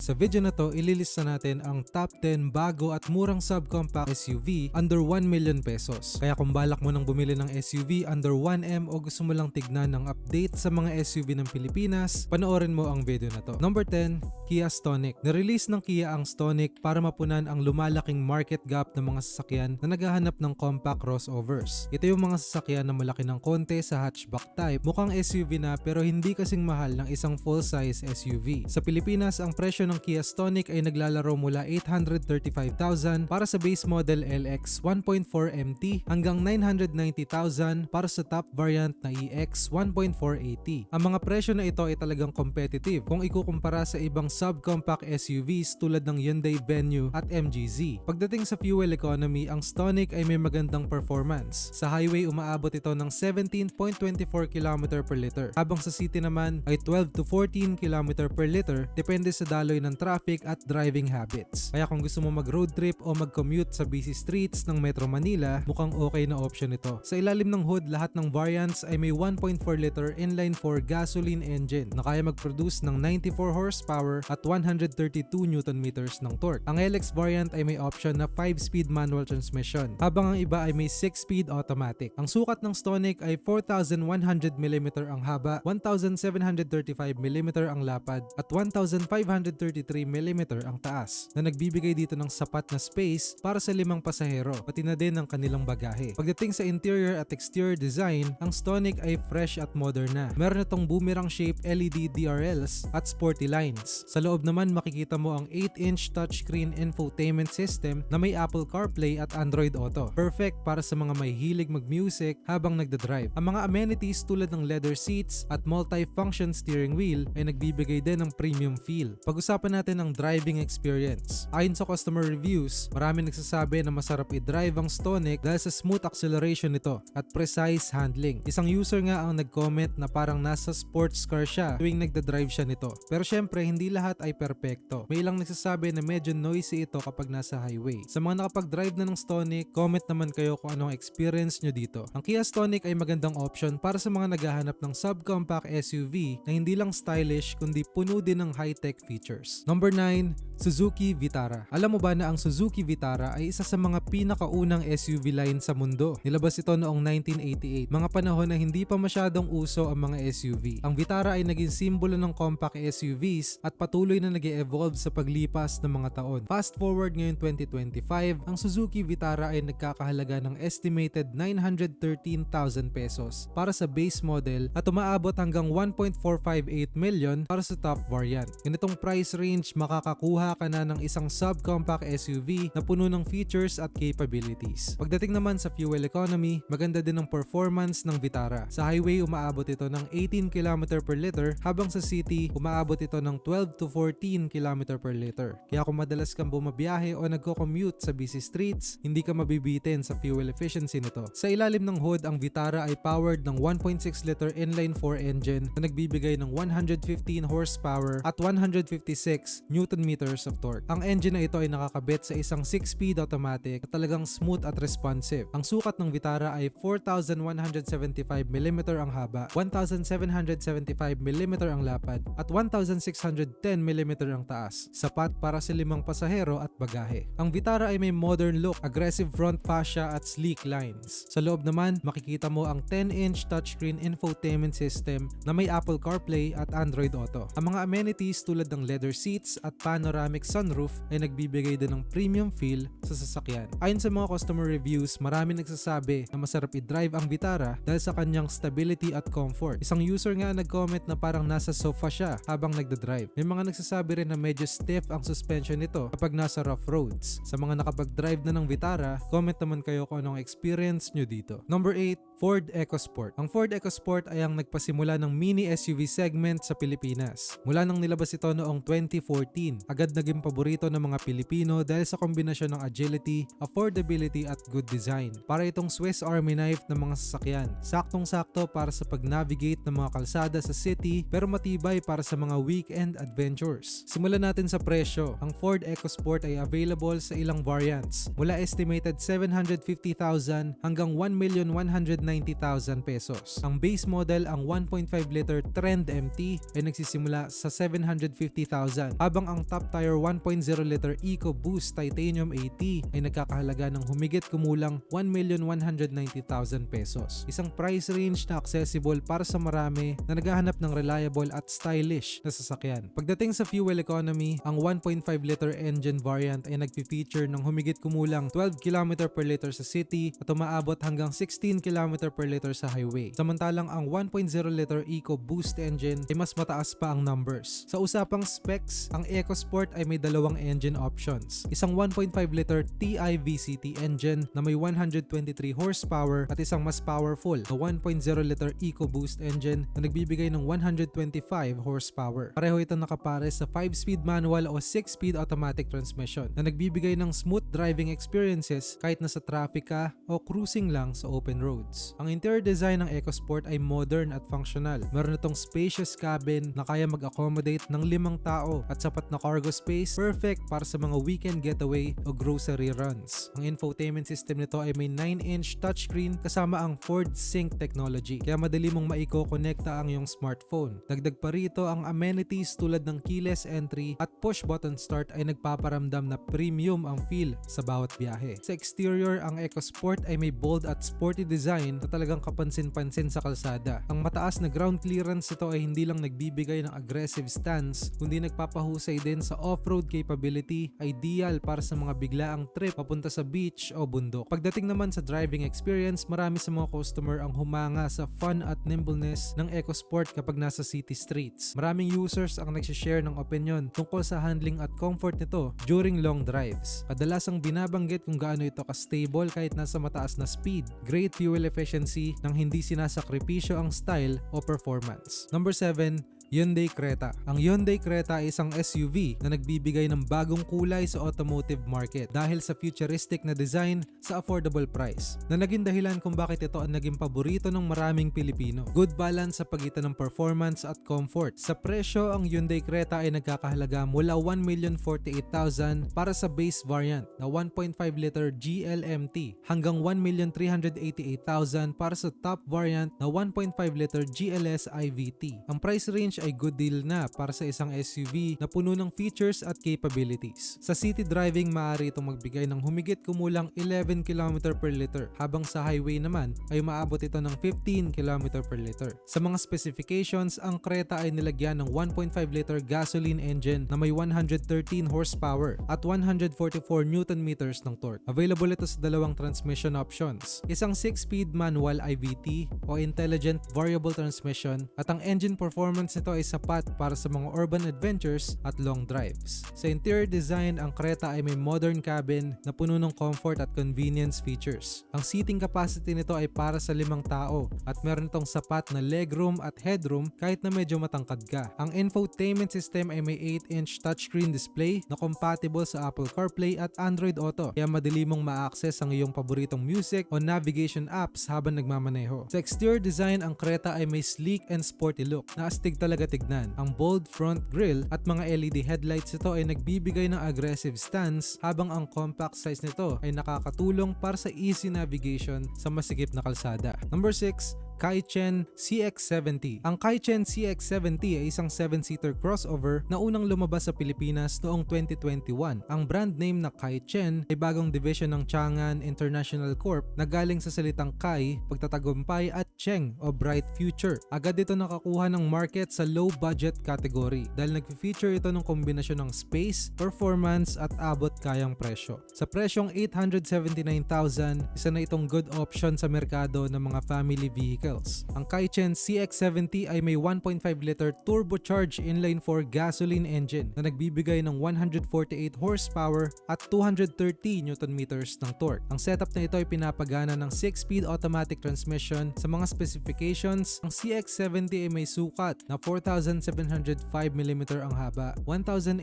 Sa video na to, ililista natin ang top 10 bago at murang subcompact SUV under 1 million pesos. Kaya kung balak mo nang bumili ng SUV under 1M o gusto mo lang tignan ng update sa mga SUV ng Pilipinas, panoorin mo ang video na to. Number 10, Kia Stonic. Nirelease ng Kia ang Stonic para mapunan ang lumalaking market gap ng mga sasakyan na naghahanap ng compact crossovers. Ito yung mga sasakyan na malaki ng konti sa hatchback type, mukhang SUV na pero hindi kasing mahal ng isang full-size SUV. Sa Pilipinas, ang presyo ng Kia Stonic ay naglalaro mula 835,000 para sa base model LX 1.4 MT hanggang 990,000 para sa top variant na EX 1.480. Ang mga presyo na ito ay talagang competitive kung ikukumpara sa ibang subcompact SUVs tulad ng Hyundai Venue at MGZ. Pagdating sa fuel economy, ang Stonic ay may magandang performance. Sa highway, umaabot ito ng 17.24 km per liter, habang sa city naman ay 12 to 14 km per liter, depende sa daloy ng traffic at driving habits. Kaya kung gusto mo mag-road trip o mag-commute sa busy streets ng Metro Manila, mukhang okay na option ito. Sa ilalim ng hood, lahat ng variants ay may 1.4 liter inline 4 gasoline engine na kaya mag-produce ng 94 horsepower at 132 Nm ng torque. Ang LX variant ay may option na 5-speed manual transmission, habang ang iba ay may 6-speed automatic. Ang sukat ng Stonic ay 4,100 mm ang haba, 1,735 mm ang lapad, at 1,533 mm ang taas, na nagbibigay dito ng sapat na space para sa 5 pasahero, pati na din ang kanilang bagahe. Pagdating sa interior at exterior design, ang Stonic ay fresh at modern na. Meron itong boomerang shape LED DRLs at sporty lines. Sa loob naman, makikita mo ang 8-inch touchscreen infotainment system na may Apple CarPlay at Android Auto. Perfect para sa mga may hilig mag-music habang nagdadrive. Ang mga amenities tulad ng leather seats at multi-function steering wheel ay nagbibigay din ng premium feel. Pag-usapan natin ang driving experience. Ayon sa customer reviews, marami nagsasabi na masarap i-drive ang Stonic dahil sa smooth acceleration nito at precise handling. Isang user nga ang nag-comment na parang nasa sports car siya tuwing nagdadrive siya nito. Pero syempre, hindi lahat ay perpekto. May ilang nagsasabi na medyo noisy ito kapag nasa highway. Sa mga nakapag-drive na ng Stonic, comment naman kayo kung anong experience nyo dito. Ang Kia Stonic ay magandang option para sa mga naghahanap ng subcompact SUV na hindi lang stylish kundi puno din ng high-tech features. Number 9, Suzuki Vitara. Alam mo ba na ang Suzuki Vitara ay isa sa mga pinakaunang SUV line sa mundo? Nilabas ito noong 1988, mga panahon na hindi pa masyadong uso ang mga SUV. Ang Vitara ay naging simbolo ng compact SUVs at patuloy na nag-e-evolve sa paglipas ng mga taon. Fast forward ngayon 2025, ang Suzuki Vitara ay nagkakahalaga ng estimated 913,000 pesos para sa base model at umaabot hanggang 1.458 million para sa top variant. Ganitong price range, makakakuha ka na ng isang subcompact SUV na puno ng features at capabilities. Pagdating naman sa fuel economy, maganda din ang performance ng Vitara. Sa highway, umaabot ito ng 18 km per liter, habang sa city, umaabot ito ng 12 to 14 km per liter. Kaya kung madalas kang bumabiyahe o nagko-commute sa busy streets, hindi ka mabibitin sa fuel efficiency nito. Sa ilalim ng hood, ang Vitara ay powered ng 1.6 liter inline 4 engine na nagbibigay ng 115 horsepower at 156 Nm of torque. Ang engine na ito ay nakakabit sa isang 6-speed automatic na talagang smooth at responsive. Ang sukat ng Vitara ay 4,175 mm ang haba, 1,775 mm ang lapad, at 1,610 mm ang taas. Sapat para sa 5 pasahero at bagahe. Ang Vitara ay may modern look, aggressive front fascia at sleek lines. Sa loob naman, makikita mo ang 10-inch touchscreen infotainment system na may Apple CarPlay at Android Auto. Ang mga amenities tulad ng leather seats at panoramic sunroof ay nagbibigay din ng premium feel sa sasakyan. Ayon sa mga customer reviews, marami nagsasabi na masarap i-drive ang Vitara dahil sa kanyang stability at comfort. Isang user nga nag-comment na parang nasa sofa siya habang nagdadrive. May mga nagsasabi rin na medyo stiff ang suspension nito kapag nasa rough roads. Sa mga nakapag-drive na ng Vitara, comment naman kayo kung anong experience nyo dito. Number 8, Ford EcoSport. Ang Ford EcoSport ay ang nagpasimula ng mini SUV segment sa Pilipinas. Mula nang nilabas ito noong 2014, agad naging paborito ng mga Pilipino dahil sa kombinasyon ng agility, affordability at good design. Para itong Swiss Army knife ng mga sasakyan. Saktong-sakto para sa pag-navigate ng mga kalsada sa city, pero matibay para sa mga weekend adventures. Simulan natin sa presyo. Ang Ford EcoSport ay available sa ilang variants, mula estimated 750,000 hanggang 1,190,000 190,000 pesos. Ang base model, ang 1.5 liter Trend MT ay nagsisimula sa 750,000, habang ang top tier 1.0 liter EcoBoost Titanium AT ay nagkakahalaga ng humigit kumulang 1,190,000 pesos. Isang price range na accessible para sa marami na naghahanap ng reliable at stylish na sasakyan. Pagdating sa fuel economy, ang 1.5 liter engine variant ay nagpi-feature ng humigit kumulang 12 km per liter sa city at umaabot hanggang 16 km per liter sa highway. Samantalang ang 1.0 liter EcoBoost engine ay mas mataas pa ang numbers. Sa usapang specs, ang EcoSport ay may dalawang engine options. Isang 1.5 liter TI VCT engine na may 123 horsepower at isang mas powerful na 1.0 liter EcoBoost engine na nagbibigay ng 125 horsepower. Pareho itong nakapares sa 5-speed manual o 6-speed automatic transmission na nagbibigay ng smooth driving experiences kahit nasa traffic ka o cruising lang sa open roads. Ang interior design ng EcoSport ay modern at functional. Meron itong spacious cabin na kaya mag-accommodate ng 5 tao at sapat na cargo space, perfect para sa mga weekend getaway o grocery runs. Ang infotainment system nito ay may 9-inch touchscreen kasama ang Ford Sync technology, kaya madali mong maiko-connecta ang iyong smartphone. Dagdag pa rito ang amenities tulad ng keyless entry at push button start ay nagpaparamdam na premium ang feel sa bawat biyahe. Sa exterior, ang EcoSport ay may bold at sporty design na talagang kapansin-pansin sa kalsada. Ang mataas na ground clearance nito ay hindi lang nagbibigay ng aggressive stance, kundi nagpapahusay din sa off-road capability, ideal para sa mga biglaang trip papunta sa beach o bundok. Pagdating naman sa driving experience, marami sa mga customer ang humanga sa fun at nimbleness ng EcoSport kapag nasa city streets. Maraming users ang nagsishare ng opinion tungkol sa handling at comfort nito during long drives. Kadalasang binabanggit kung gaano ito ka-stable kahit nasa mataas na speed, great fuel efficiency nang hindi sinasakripisyo ang style o performance. Number 7, Hyundai Creta. Ang Hyundai Creta ay isang SUV na nagbibigay ng bagong kulay sa automotive market dahil sa futuristic na design sa affordable price na naging dahilan kung bakit ito ang naging paborito ng maraming Pilipino. Good balance sa pagitan ng performance at comfort. Sa presyo, ang Hyundai Creta ay nagkakahalaga mula 1,048,000 para sa base variant na 1.5 liter GLMT hanggang 1,388,000 para sa top variant na 1.5 liter GLS IVT. Ang price range ay good deal na para sa isang SUV na puno ng features at capabilities. Sa city driving, maaari itong magbigay ng humigit kumulang 11 km per liter, habang sa highway naman ay maabot ito ng 15 km per liter. Sa mga specifications, ang Creta ay nilagyan ng 1.5 liter gasoline engine na may 113 horsepower at 144 Nm ng torque. Available ito sa dalawang transmission options, isang 6-speed manual IVT o intelligent variable transmission, at ang engine performance nito ay sapat para sa mga urban adventures at long drives. Sa interior design, ang Creta ay may modern cabin na puno ng comfort at convenience features. Ang seating capacity nito ay para sa 5 tao at meron itong sapat na legroom at headroom kahit na medyo matangkad ka. Ang infotainment system ay may 8-inch touchscreen display na compatible sa Apple CarPlay at Android Auto, kaya madali mong ma-access ang iyong paboritong music o navigation apps habang nagmamaneho. Sa exterior design, ang Creta ay may sleek and sporty look na astig talaga tignan. Ang bold front grille at mga LED headlights nito ay nagbibigay ng aggressive stance, habang ang compact size nito ay nakakatulong para sa easy navigation sa masikip na kalsada. Number 6, Kaichen CX-70. Ang Kaichen CX-70 ay isang 7-seater crossover na unang lumabas sa Pilipinas noong 2021. Ang brand name na Kaichen ay bagong division ng Chang'an International Corp na galing sa salitang Kai, pagtatagumpay, at Cheng o bright future. Agad ito nakakuha ng market sa low budget category dahil nag-feature ito ng kombinasyon ng space, performance at abot kayang presyo. Sa presyong 879,000, isa na itong good option sa merkado ng mga family vehicles. Ang Kaichen CX-70 ay may 1.5 liter turbocharged inline-4 gasoline engine na nagbibigay ng 148 horsepower at 230 Nm ng torque. Ang setup na ito ay pinapagana ng 6-speed automatic transmission. Sa mga specifications, ang CX-70 ay may sukat na 4,705 mm ang haba, 1,800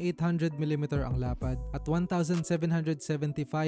mm ang lapad at 1,775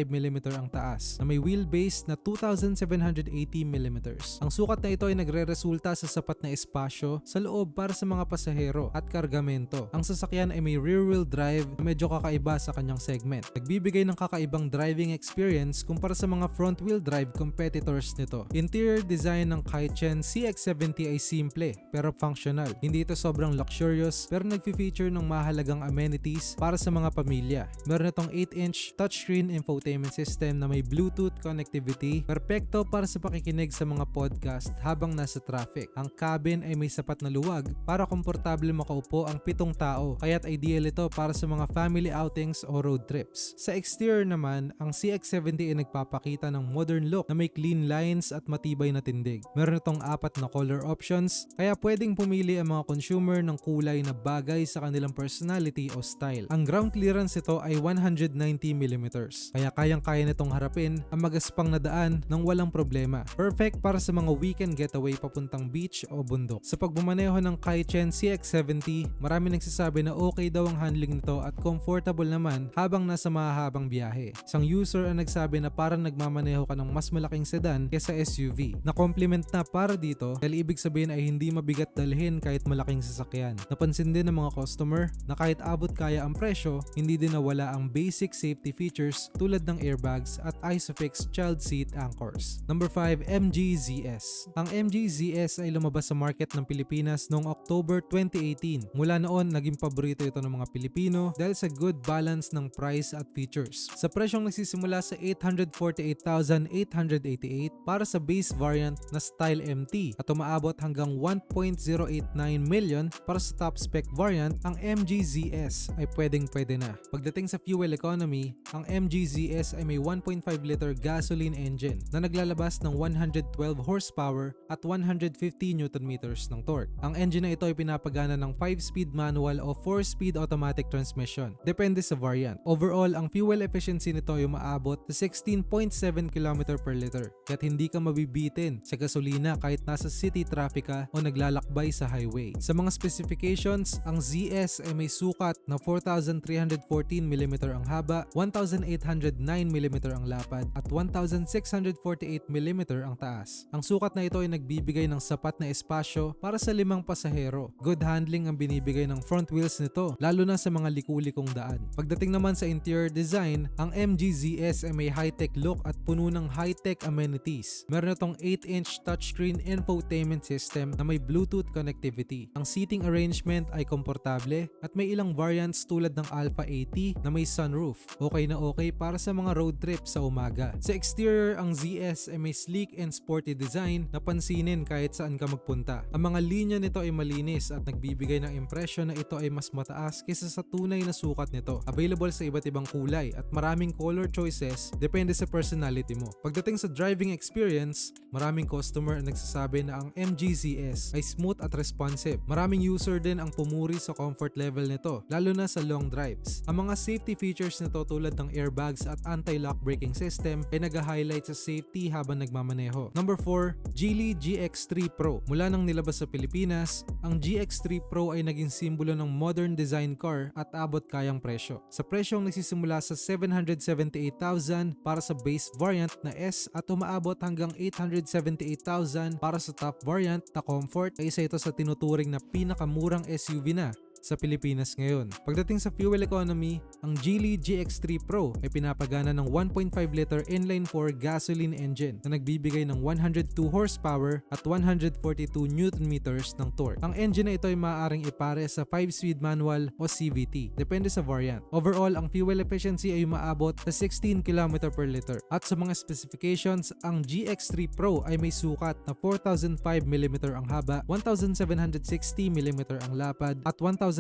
mm ang taas, na may wheelbase na 2,780 mm. Ang sukat na ito ito ay nagre-resulta sa sapat na espasyo sa loob para sa mga pasahero at kargamento. Ang sasakyan ay may rear-wheel drive na medyo kakaiba sa kanyang segment. Nagbibigay ng kakaibang driving experience kumpara sa mga front-wheel drive competitors nito. Interior design ng Kaichen CX-70 ay simple pero functional. Hindi ito sobrang luxurious pero nagfi-feature ng mahalagang amenities para sa mga pamilya. Meron itong 8-inch touchscreen infotainment system na may Bluetooth connectivity, perpekto para sa pakikinig sa mga podcast habang nasa traffic. Ang cabin ay may sapat na luwag para komportable makaupo ang 7 tao, kaya't ideal ito para sa mga family outings o road trips. Sa exterior naman, ang CX-70 ay nagpapakita ng modern look na may clean lines at matibay na tindig. Meron itong 4 na color options, kaya pwedeng pumili ang mga consumer ng kulay na bagay sa kanilang personality o style. Ang ground clearance ito ay 190mm, kaya kayang-kaya nitong harapin ang magaspang na daan ng walang problema. Perfect para sa mga weekend getaway papuntang beach o bundok. Sa pagbumaneho ng Kaichen CX-70, marami nagsasabi na okay daw ang handling nito at comfortable naman habang nasa mahahabang biyahe. Isang user ang nagsabi na parang nagmamaneho ka ng mas malaking sedan kaysa SUV. Na-compliment na para dito dahil ibig sabihin ay hindi mabigat dalhin kahit malaking sasakyan. Napansin din ng mga customer na kahit abot kaya ang presyo, hindi din nawala ang basic safety features tulad ng airbags at ISOFIX child seat anchors. Number 5, MG-ZS. Ang MG-ZS ay lumabas sa market ng Pilipinas noong October 2018. Mula noon, naging paborito ito ng mga Pilipino dahil sa good balance ng price at features. Sa presyong nagsisimula sa 848,888 para sa base variant na Style MT at umaabot hanggang 1.089 million para sa top spec variant, ang MG-ZS ay pwedeng-pwede na. Pagdating sa fuel economy, ang MG-ZS ay may 1.5 liter gasoline engine na naglalabas ng 112 horsepower at 150 Nm ng torque. Ang engine na ito ay pinapagana ng 5-speed manual o 4-speed automatic transmission. Depende sa variant. Overall, ang fuel efficiency nito ay umaabot sa 16.7 km per liter. Kaya't hindi ka mabibitin sa gasolina kahit nasa city traffic ka o naglalakbay sa highway. Sa mga specifications, ang ZS ay may sukat na 4,314mm ang haba, 1,809mm ang lapad at 1,648mm ang taas. Ang sukat na ito ay nagbibigay ng sapat na espasyo para sa 5 pasahero. Good handling ang binibigay ng front wheels nito, lalo na sa mga liku-likong daan. Pagdating naman sa interior design, ang MG-ZS ay may high-tech look at puno ng high-tech amenities. Meron itong 8-inch touchscreen infotainment system na may Bluetooth connectivity. Ang seating arrangement ay komportable at may ilang variants tulad ng Alpha 80 na may sunroof. Okay na okay para sa mga road trip sa umaga. Sa exterior, ang ZS ay may sleek and sporty design na pansinin kahit saan ka magpunta. Ang mga linya nito ay malinis at nagbibigay ng impresyon na ito ay mas mataas kaysa sa tunay na sukat nito. Available sa iba't ibang kulay at maraming color choices depende sa personality mo. Pagdating sa driving experience, maraming customer ang nagsasabi na ang MG-ZS ay smooth at responsive. Maraming user din ang pumuri sa comfort level nito, lalo na sa long drives. Ang mga safety features nito tulad ng airbags at anti-lock braking system ay nag-highlight sa safety habang nagmamaneho. Number 4, Geely GX3 Pro. Mula nang nilabas sa Pilipinas, ang GX3 Pro ay naging simbolo ng modern design car at abot kayang presyo. Sa presyong nagsisimula sa 778,000 para sa base variant na S at umaabot hanggang 878,000 para sa top variant na comfort, ay isa ito sa tinuturing na pinakamurang SUV na sa Pilipinas ngayon. Pagdating sa fuel economy, ang Geely GX3 Pro ay pinapagana ng 1.5 liter inline-4 gasoline engine na nagbibigay ng 102 horsepower at 142 Nm ng torque. Ang engine na ito ay maaaring ipare sa 5-speed manual o CVT, depende sa variant. Overall, ang fuel efficiency ay umaabot sa 16 km per liter. At sa mga specifications, ang GX3 Pro ay may sukat na 4,005mm ang haba, 1,760mm ang lapad at 1,575mm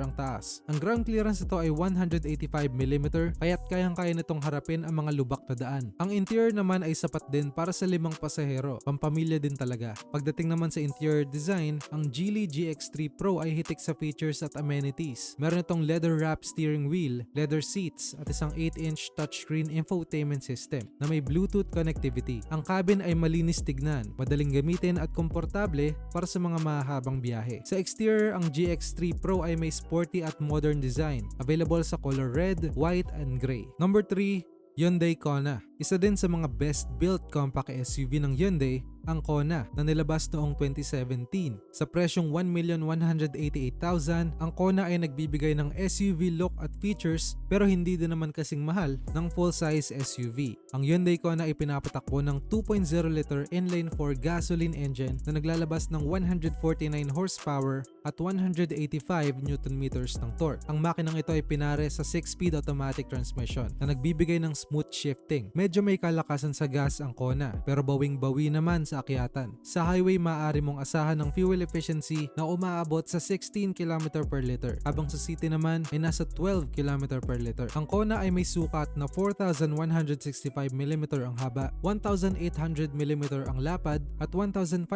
ang taas. Ang ground clearance nito ay 185mm, kaya't kayang-kaya nitong harapin ang mga lubak na daan. Ang interior naman ay sapat din para sa 5 pasahero, pampamilya din talaga. Pagdating naman sa interior design, ang Geely GX3 Pro ay hitik sa features at amenities. Meron itong leather wrap steering wheel, leather seats at isang 8-inch touchscreen infotainment system na may Bluetooth connectivity. Ang cabin ay malinis tignan, madaling gamitin at komportable para sa mga mahabang biyahe. Sa exterior, ang GX3 Pro ay may sporty at modern design, available sa color red, white, and gray. Number 3, Hyundai Kona. Isa din sa mga best built compact SUV ng Hyundai ang Kona na nilabas noong 2017. Sa presyong 1,188,000, ang Kona ay nagbibigay ng SUV look at features pero hindi din naman kasing mahal ng full-size SUV. Ang Hyundai Kona ay pinapatakbo ng 2.0 liter inline-4 gasoline engine na naglalabas ng 149 horsepower at 185 Nm ng torque. Ang makinang ito ay pinare sa 6-speed automatic transmission na nagbibigay ng smooth shifting. Medyo may kalakasan sa gas ang Kona pero bawing-bawi naman sa akyatan. Sa highway maaari mong asahan ng fuel efficiency na umaabot sa 16 km per liter habang sa city naman ay nasa 12 km per liter. Ang Kona ay may sukat na 4,165 mm ang haba, 1,800 mm ang lapad at 1,550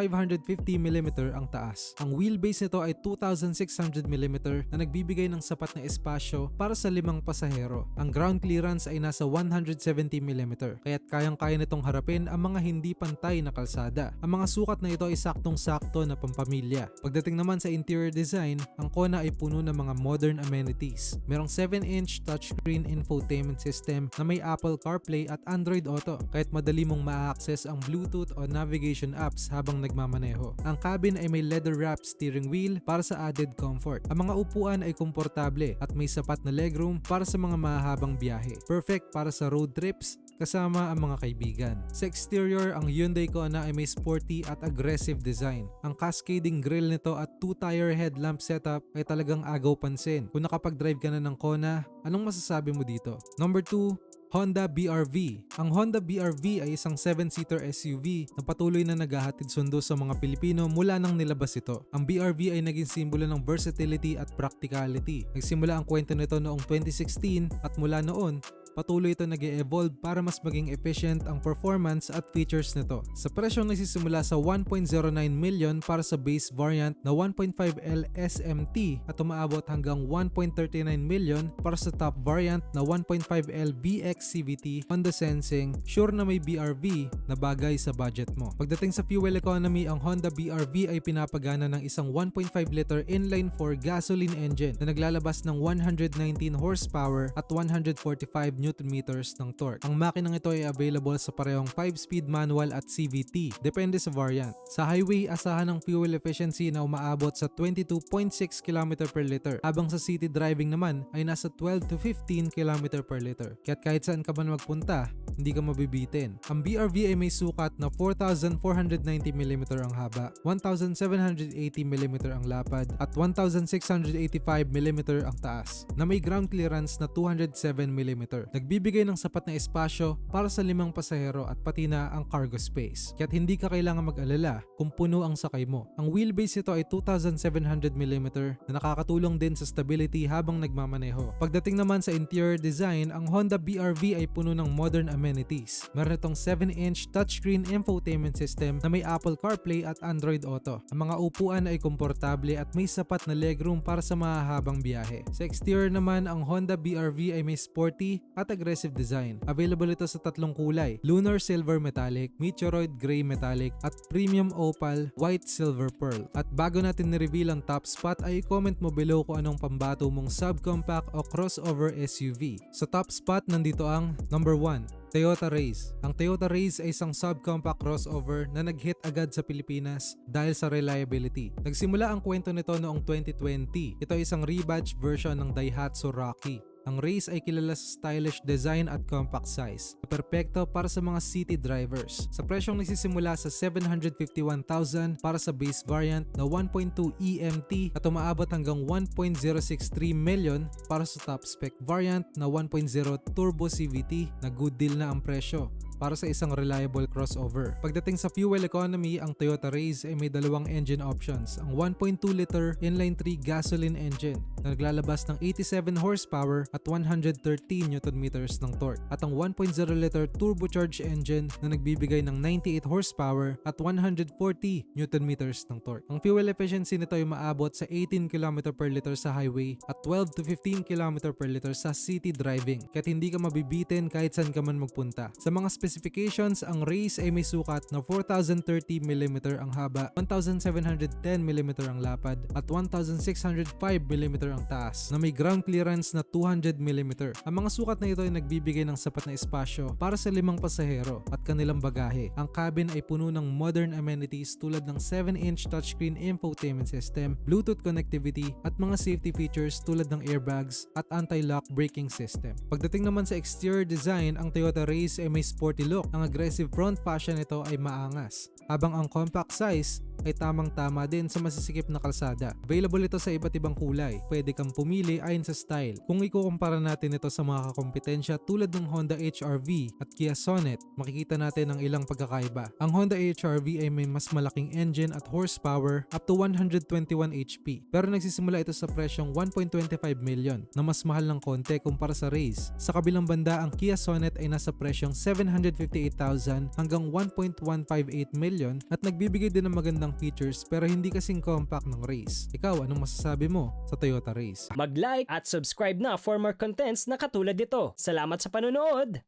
mm ang taas. Ang wheelbase nito ay 2,600 mm na nagbibigay ng sapat na espasyo para sa 5 pasahero. Ang ground clearance ay nasa 170 mm kaya't kayang-kaya nitong harapin ang mga hindi pantay na kalsada. Ang mga sukat na ito ay saktong-sakto na pampamilya. Pagdating naman sa interior design, ang Kona ay puno ng mga modern amenities. Merong 7-inch touchscreen infotainment system na may Apple CarPlay at Android Auto kahit madali mong ma-access ang Bluetooth o navigation apps habang nagmamaneho. Ang cabin ay may leather-wrapped steering wheel para sa added comfort. Ang mga upuan ay komportable at may sapat na legroom para sa mga mahahabang biyahe. Perfect para sa road trips kasama ang mga kaibigan. Sa exterior, ang Hyundai Kona ay may sporty at aggressive design. Ang cascading grille nito at 2-tire headlamp setup ay talagang agaw pansin. Kung nakapag-drive ka na ng Kona, anong masasabi mo dito? Number 2, Honda BRV. Ang Honda BRV ay isang 7-seater SUV na patuloy na naghahatid sundo sa mga Pilipino mula nang nilabas ito. Ang BRV ay naging simbolo ng versatility at practicality. Nagsimula ang kwento nito noong 2016 at mula noon, patuloy ito nag-e-evolve para mas maging efficient ang performance at features nito. Sa presyong nagsisimula sa 1.09 million para sa base variant na 1.5L SMT at umaabot hanggang 1.39 million para sa top variant na 1.5L VX CVT Honda Sensing, sure na may BRV na bagay sa budget mo. Pagdating sa fuel economy, ang Honda BRV ay pinapagana ng isang 1.5 liter inline-4 gasoline engine na naglalabas ng 119 horsepower at 145 Nm ng torque. Ang makinang ito ay available sa parehong 5-speed manual at CVT, depende sa variant. Sa highway, asahan ng fuel efficiency na umaabot sa 22.6 km per liter, habang sa city driving naman ay nasa 12 to 15 km per liter. Kaya't kahit saan ka man magpunta, hindi ka mabibitin. Ang BRV ay may sukat na 4,490 mm ang haba, 1,780 mm ang lapad at 1,685 mm ang taas, na may ground clearance na 207 mm. Nagbibigay ng sapat na espasyo para sa 5 pasahero at pati na ang cargo space. Kaya't hindi ka kailangan mag-alala kung puno ang sakay mo. Ang wheelbase nito ay 2,700 mm na nakakatulong din sa stability habang nagmamaneho. Pagdating naman sa interior design, ang Honda BRV ay puno ng modern amenities. Meron itong 7-inch touchscreen infotainment system na may Apple CarPlay at Android Auto. Ang mga upuan ay komportable at may sapat na legroom para sa mahahabang biyahe. Sa exterior naman, ang Honda BRV ay may sporty at aggressive design. Available ito sa 3 kulay: Lunar Silver Metallic, Meteoroid Gray Metallic, at Premium Opal White Silver Pearl. At bago natin ni-reveal ang top spot ay i-comment mo below kung anong pambato mong subcompact o crossover SUV. Sa top spot nandito ang number 1, Toyota Race. Ang Toyota Race ay isang subcompact crossover na nag-hit agad sa Pilipinas dahil sa reliability. Nagsimula ang kwento nito noong 2020. Ito ay isang rebadge version ng Daihatsu Rocky. Ang Race ay kilala sa stylish design at compact size, perpekto para sa mga city drivers. Sa presyong nagsisimula sa 751,000 para sa base variant na 1.2 EMT at umaabot hanggang 1.063 million para sa top spec variant na 1.0 turbo CVT, na good deal na ang presyo para sa isang reliable crossover. Pagdating sa fuel economy, ang Toyota Race ay may dalawang engine options. Ang 1.2 liter inline-3 gasoline engine na naglalabas ng 87 horsepower at 113 Nm ng torque, at ang 1.0 liter turbocharged engine na nagbibigay ng 98 horsepower at 140 Nm ng torque. Ang fuel efficiency nito ay maabot sa 18 km per liter sa highway at 12 to 15 km per liter sa city driving, kaya't hindi ka mabibitin kahit saan ka man magpunta. Sa mga specifications, ang race ay may sukat na 4030mm ang haba, 1710mm ang lapad, at 1605mm ang taas na may ground clearance na 200mm. Ang mga sukat na ito ay nagbibigay ng sapat na espasyo para sa 5 pasahero at kanilang bagahe. Ang cabin ay puno ng modern amenities tulad ng 7-inch touchscreen infotainment system, Bluetooth connectivity at mga safety features tulad ng airbags at anti-lock braking system. Pagdating naman sa exterior design, ang Toyota Race ay may sporty look. Ang aggressive front fascia nito ay maangas, habang ang compact size ay tamang-tama din sa masisikip na kalsada. Available ito sa iba't ibang kulay. Pwede kang pumili ayon sa style. Kung ikukumpara natin ito sa mga kakompetensya tulad ng Honda HR-V at Kia Sonet, makikita natin ang ilang pagkakaiba. Ang Honda HR-V ay may mas malaking engine at horsepower up to 121 HP. Pero nagsisimula ito sa presyong 1.25 million na mas mahal ng konti kumpara sa Race. Sa kabilang banda, ang Kia Sonet ay nasa presyong 758,000 hanggang 1.158 million at nagbibigay din ng magandang features pero hindi kasing compact ng Race. Ikaw, anong masasabi mo sa Toyota Race? Mag-like at subscribe na for more contents na katulad nito. Salamat sa panonood!